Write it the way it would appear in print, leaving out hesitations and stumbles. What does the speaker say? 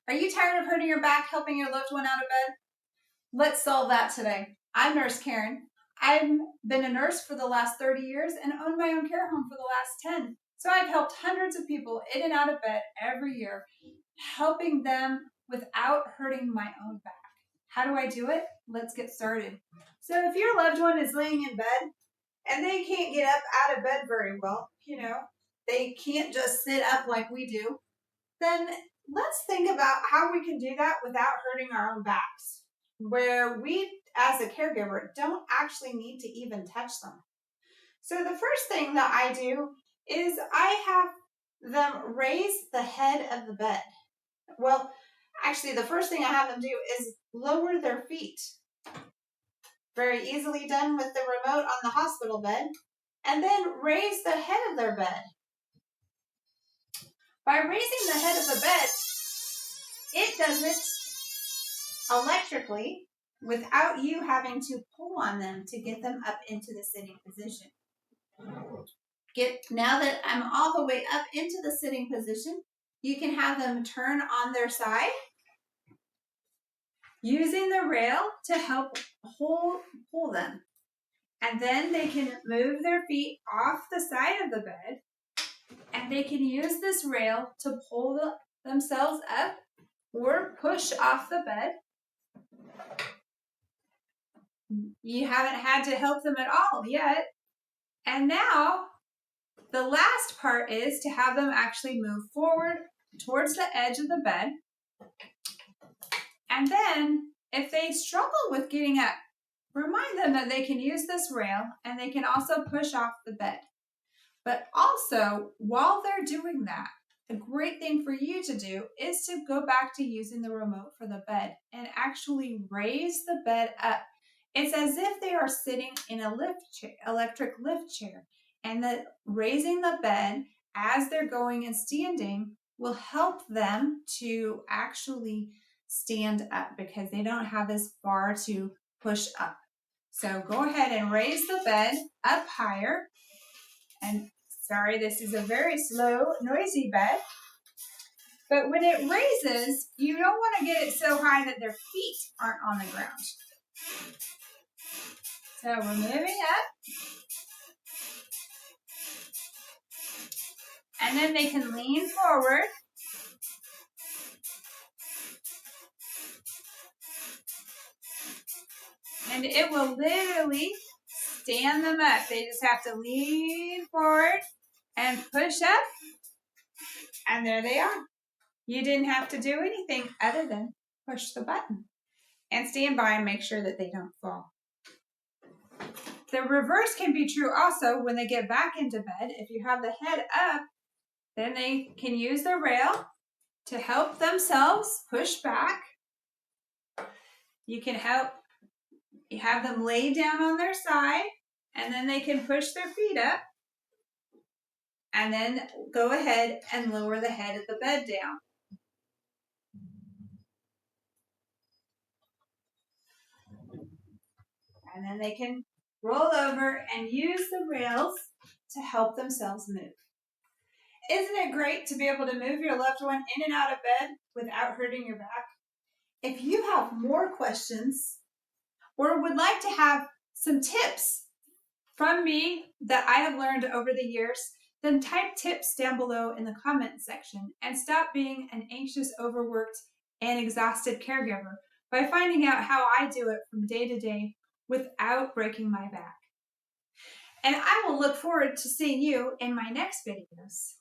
Are you tired of hurting your back helping your loved one out of bed? Let's solve that today. I'm Nurse Karen. I've been a nurse for the last 30 years and owned my own care home for the last 10. So I've helped hundreds of people in and out of bed every year, helping them without hurting my own back. How do I do it? Let's get started. So if your loved one is laying in bed and they can't get up out of bed very well, they can't just sit up like we do, then let's think about how we can do that without hurting our own backs, where we, as a caregiver, don't actually need to even touch them. So the first thing that I do is I have them raise the head of the bed. Well, actually, the first thing I have them do is lower their feet. Very easily done with the remote on the hospital bed. And then raise the head of their bed. By raising the head of the bed, it does it electrically without you having to pull on them to get them up into the sitting position. Now that I'm all the way up into the sitting position, you can have them turn on their side using the rail to help pull them. And then they can move their feet off the side of the bed, and they can use this rail to pull themselves up or push off the bed. You haven't had to help them at all yet. And now the last part is to have them actually move forward towards the edge of the bed. And then if they struggle with getting up, remind them that they can use this rail and they can also push off the bed. But also, while they're doing that, a great thing for you to do is to go back to using the remote for the bed and actually raise the bed up. It's as if they are sitting in a electric lift chair, and that raising the bed as they're going and standing will help them to actually stand up because they don't have as far to push up. So go ahead and raise the bed up higher. And sorry, this is a very slow, noisy bed. But when it raises, you don't want to get it so high that their feet aren't on the ground. So we're moving up. And then they can lean forward. And it will literally stand them up. They just have to lean forward and push up. And there they are. You didn't have to do anything other than push the button. And stand by and make sure that they don't fall. The reverse can be true also when they get back into bed. If you have the head up, then they can use the rail to help themselves push back. You can have them lay down on their side, and then they can push their feet up, and then go ahead and lower the head of the bed down. And then they can roll over and use the rails to help themselves move. Isn't it great to be able to move your loved one in and out of bed without hurting your back? If you have more questions or would like to have some tips from me that I have learned over the years, then type tips down below in the comment section and stop being an anxious, overworked, and exhausted caregiver by finding out how I do it from day to day without breaking my back. And I will look forward to seeing you in my next videos.